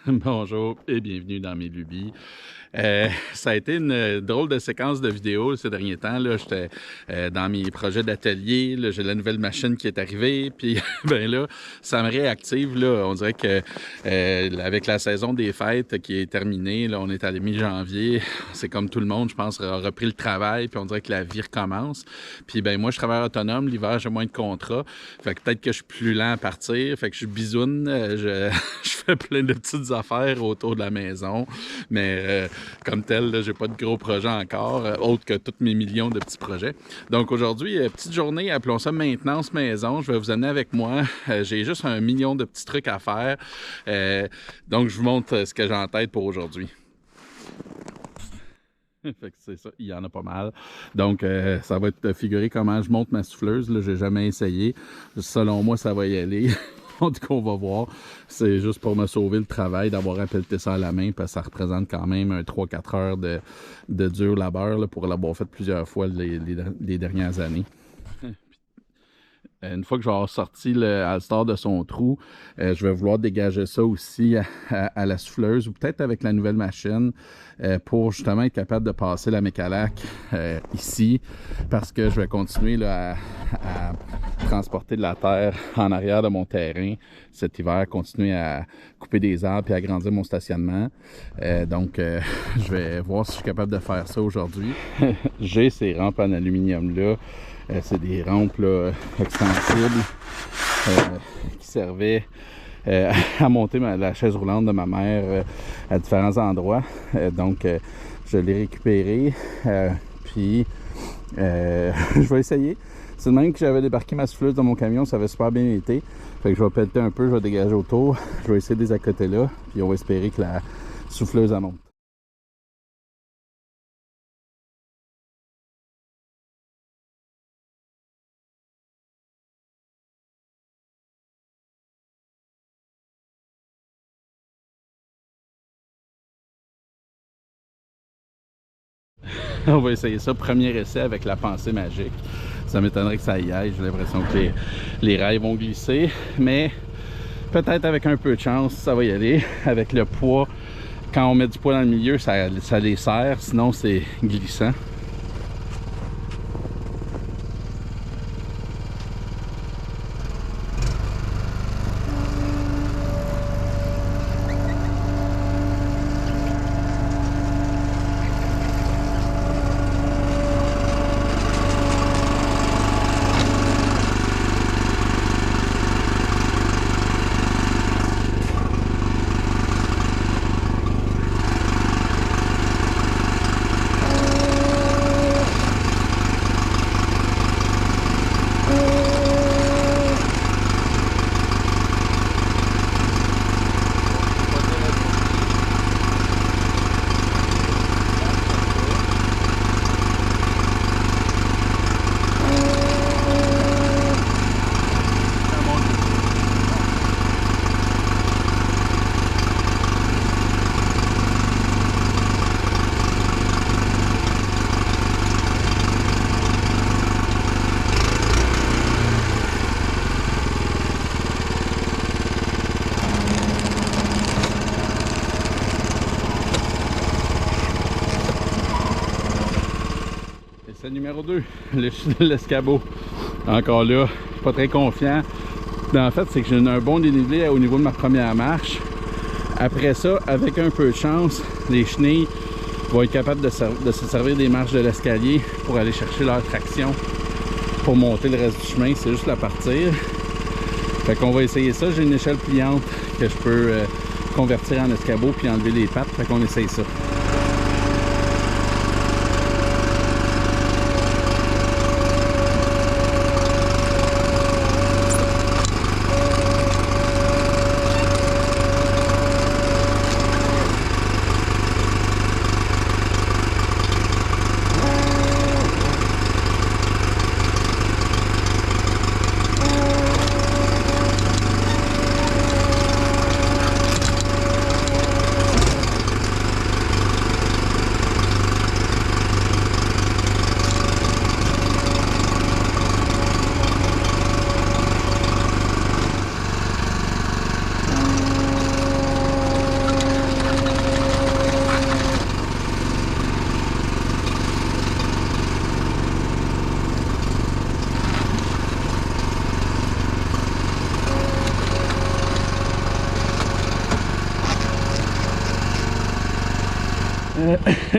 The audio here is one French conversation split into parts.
Bonjour et bienvenue dans mes lubies. Ça a été une drôle de séquence de vidéos ces derniers temps. J'étais dans mes projets d'atelier. J'ai la nouvelle machine qui est arrivée. Puis ben là, ça me réactive. On dirait que avec la saison des fêtes qui est terminée, là, on est à la mi-janvier. C'est comme tout le monde, je pense, a repris le travail. Puis on dirait que la vie recommence. Puis ben moi, je travaille autonome. L'hiver, j'ai moins de contrats. Fait que peut-être que je suis plus lent à partir. Fait que je bisoune. Je fais plein de petites affaires autour de la maison. Mais comme tel, là, j'ai pas de gros projets encore, autre que tous mes millions de petits projets. Donc aujourd'hui, petite journée, appelons ça maintenance maison. Je vais vous amener avec moi. J'ai juste 1 million de petits trucs à faire. Donc je vous montre ce que j'ai en tête pour aujourd'hui. Fait que c'est ça, il y en a pas mal. Donc, ça va être figuré comment je monte ma souffleuse. Là, j'ai jamais essayé. Selon moi, ça va y aller. En tout cas, on va voir. C'est juste pour me sauver le travail d'avoir appelé ça à la main, parce que ça représente quand même un 3-4 heures de dur labeur là, pour l'avoir fait plusieurs fois les dernières années. Une fois que je vais avoir sorti le All-Star de son trou, je vais vouloir dégager ça aussi à la souffleuse ou peut-être avec la nouvelle machine pour justement être capable de passer la mécalac ici, parce que je vais continuer là, à transporter de la terre en arrière de mon terrain cet hiver, continuer à couper des arbres et agrandir mon stationnement. Donc, je vais voir si je suis capable de faire ça aujourd'hui. J'ai ces rampes en aluminium-là. C'est des rampes là, extensibles qui servaient à monter la chaise roulante de ma mère à différents endroits. Donc, je l'ai récupéré. Puis, je vais essayer. C'est le même que j'avais débarqué ma souffleuse dans mon camion, ça avait super bien été. Fait que je vais pelleter un peu, je vais dégager autour. Je vais essayer de les accoter là. Puis, on va espérer que la souffleuse elle monte. On va essayer ça, premier essai avec la pensée magique. Ça m'étonnerait que ça y aille. J'ai l'impression que les rails vont glisser, mais peut-être avec un peu de chance, ça va y aller. Avec le poids, quand on met du poids dans le milieu, ça les serre, sinon c'est glissant. C'est numéro 2, l'escabeau. Encore là, je suis pas très confiant. En fait, c'est que j'ai un bon dénivelé au niveau de ma première marche. Après ça, avec un peu de chance, les chenilles vont être capables de se servir des marches de l'escalier pour aller chercher leur traction pour monter le reste du chemin. C'est juste la partir. Fait qu'on va essayer ça. J'ai une échelle pliante que je peux convertir en escabeau puis enlever les pattes. Fait qu'on essaye ça.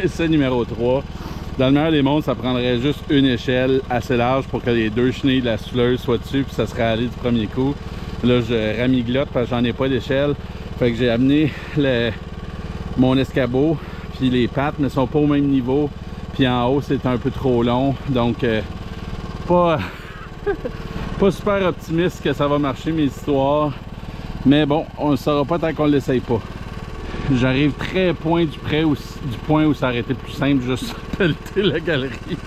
C'est numéro 3. Dans le meilleur des mondes, ça prendrait juste une échelle assez large pour que les deux chenilles de la souffleuse soient dessus, puis ça serait allé du premier coup. Là, je ramiglote parce que j'en ai pas d'échelle. Fait que j'ai amené mon escabeau, puis les pattes ne sont pas au même niveau. Puis en haut, c'est un peu trop long. Donc, pas super optimiste que ça va marcher mes histoires. Mais bon, on ne saura pas tant qu'on ne l'essaye pas. J'arrive très point du point où ça aurait été plus simple juste pelleter la galerie.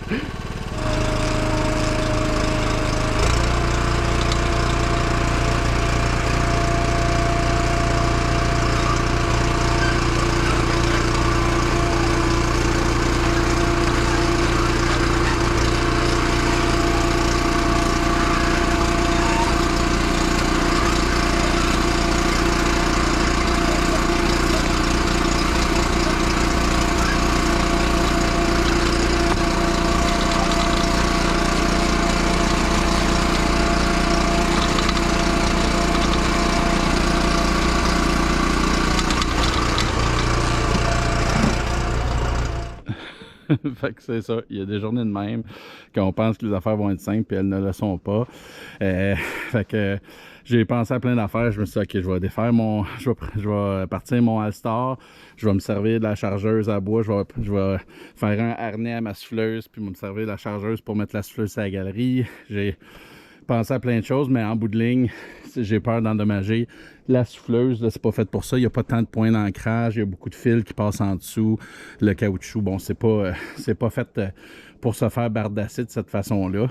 Fait que c'est ça, il y a des journées de même qu'on pense que les affaires vont être simples et elles ne le sont pas. Fait que j'ai pensé à plein d'affaires. Je me suis dit, ok, je vais défaire je vais partir mon All-Star, je vais me servir de la chargeuse à bois, je vais faire un harnais à ma souffleuse, puis me servir de la chargeuse pour mettre la souffleuse à la galerie. J'ai pensé à plein de choses, mais en bout de ligne, j'ai peur d'endommager la souffleuse. C'est pas fait pour ça. Il n'y a pas tant de points d'ancrage. Il y a beaucoup de fils qui passent en dessous. Le caoutchouc, bon, c'est pas fait pour se faire bardasser de cette façon-là.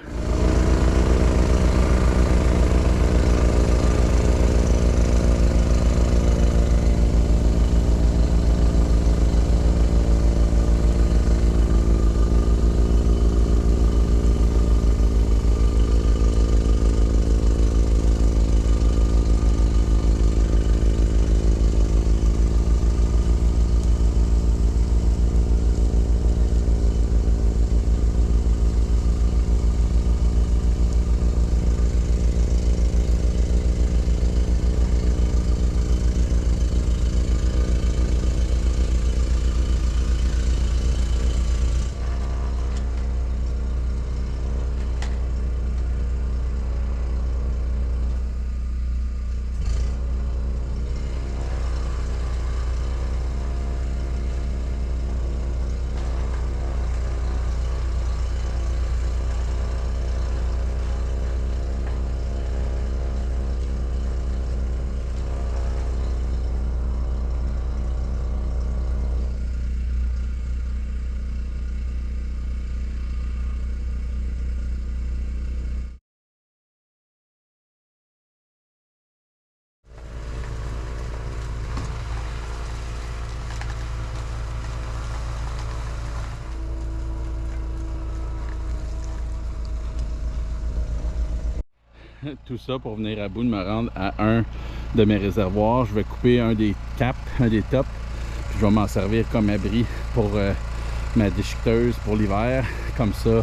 Tout ça pour venir à bout de me rendre à un de mes réservoirs. Je vais couper un des caps, un des tops, puis je vais m'en servir comme abri pour ma déchiqueteuse pour l'hiver. Comme ça,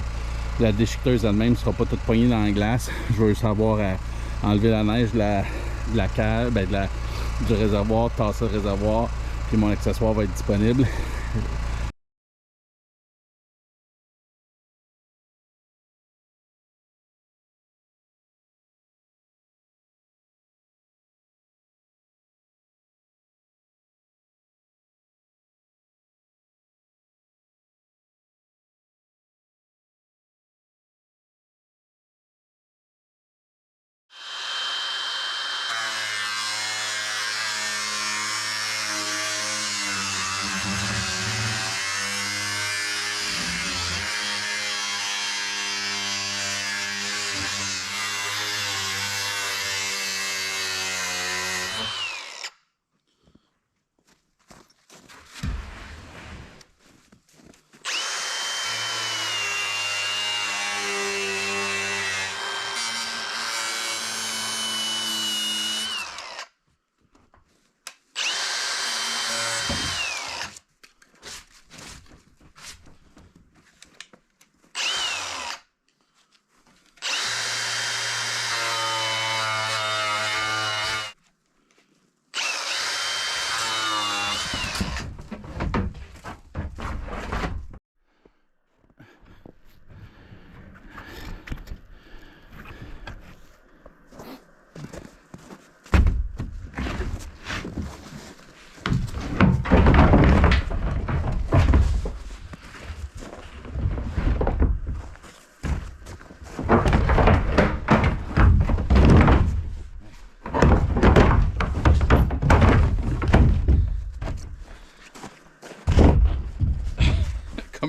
la déchiqueteuse elle-même ne sera pas toute poignée dans la glace. Je vais juste avoir à enlever la neige de la cale, du réservoir, tasser le réservoir, puis mon accessoire va être disponible.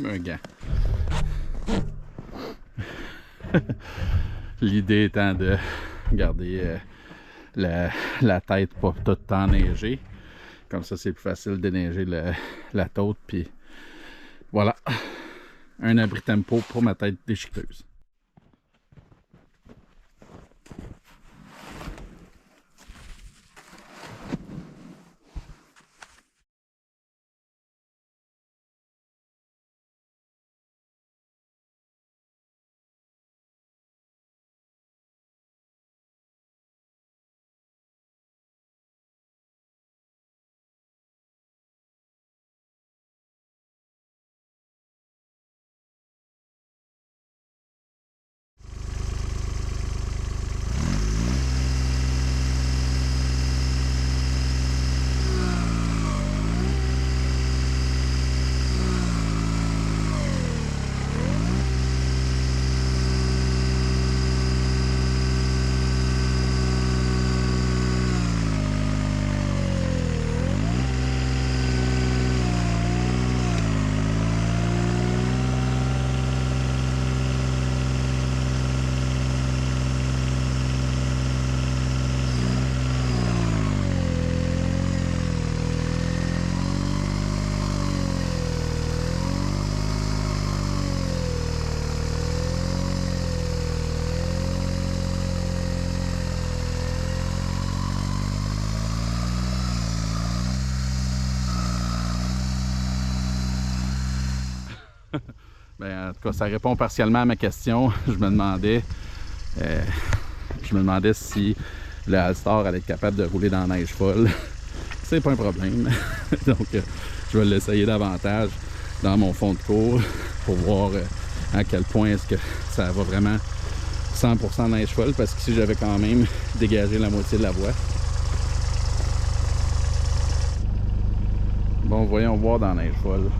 comme un gant. L'idée étant de garder la tête pas toute enneigée. Comme ça, c'est plus facile de déneiger la tôte. Puis voilà, un abri tempo pour ma tête déchiqueteuse. Ben, en tout cas, ça répond partiellement à ma question. Je me demandais si le All-Star allait être capable de rouler dans la neige folle. C'est pas un problème. Donc, je vais l'essayer davantage dans mon fond de cours pour voir à quel point est-ce que ça va vraiment 100% neige folle, parce qu'ici, j'avais quand même dégagé la moitié de la voie. Bon, voyons voir dans la neige folle.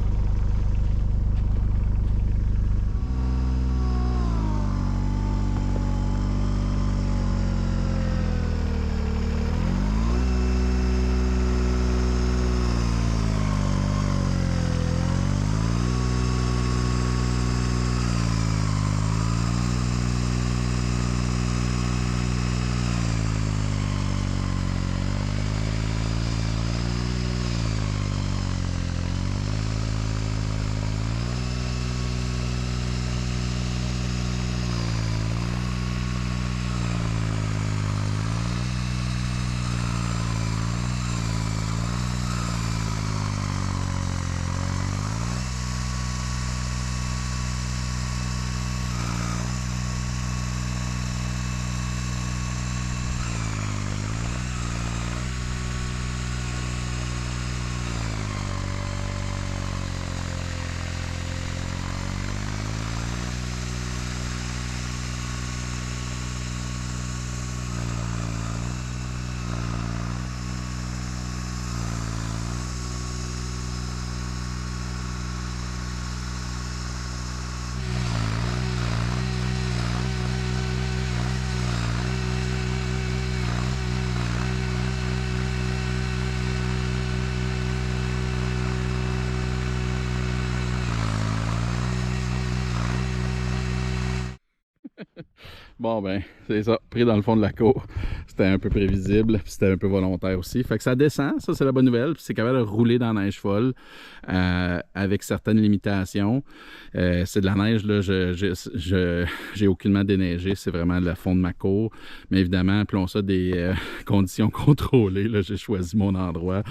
Bon, ben, c'est ça, pris dans le fond de la cour. C'était un peu prévisible, puis c'était un peu volontaire aussi. Fait que ça descend, ça c'est la bonne nouvelle, puis c'est capable de rouler dans la neige folle avec certaines limitations. C'est de la neige, là, j'ai aucunement déneigé, c'est vraiment le fond de ma cour. Mais évidemment, appelons ça des conditions contrôlées. Là, j'ai choisi mon endroit.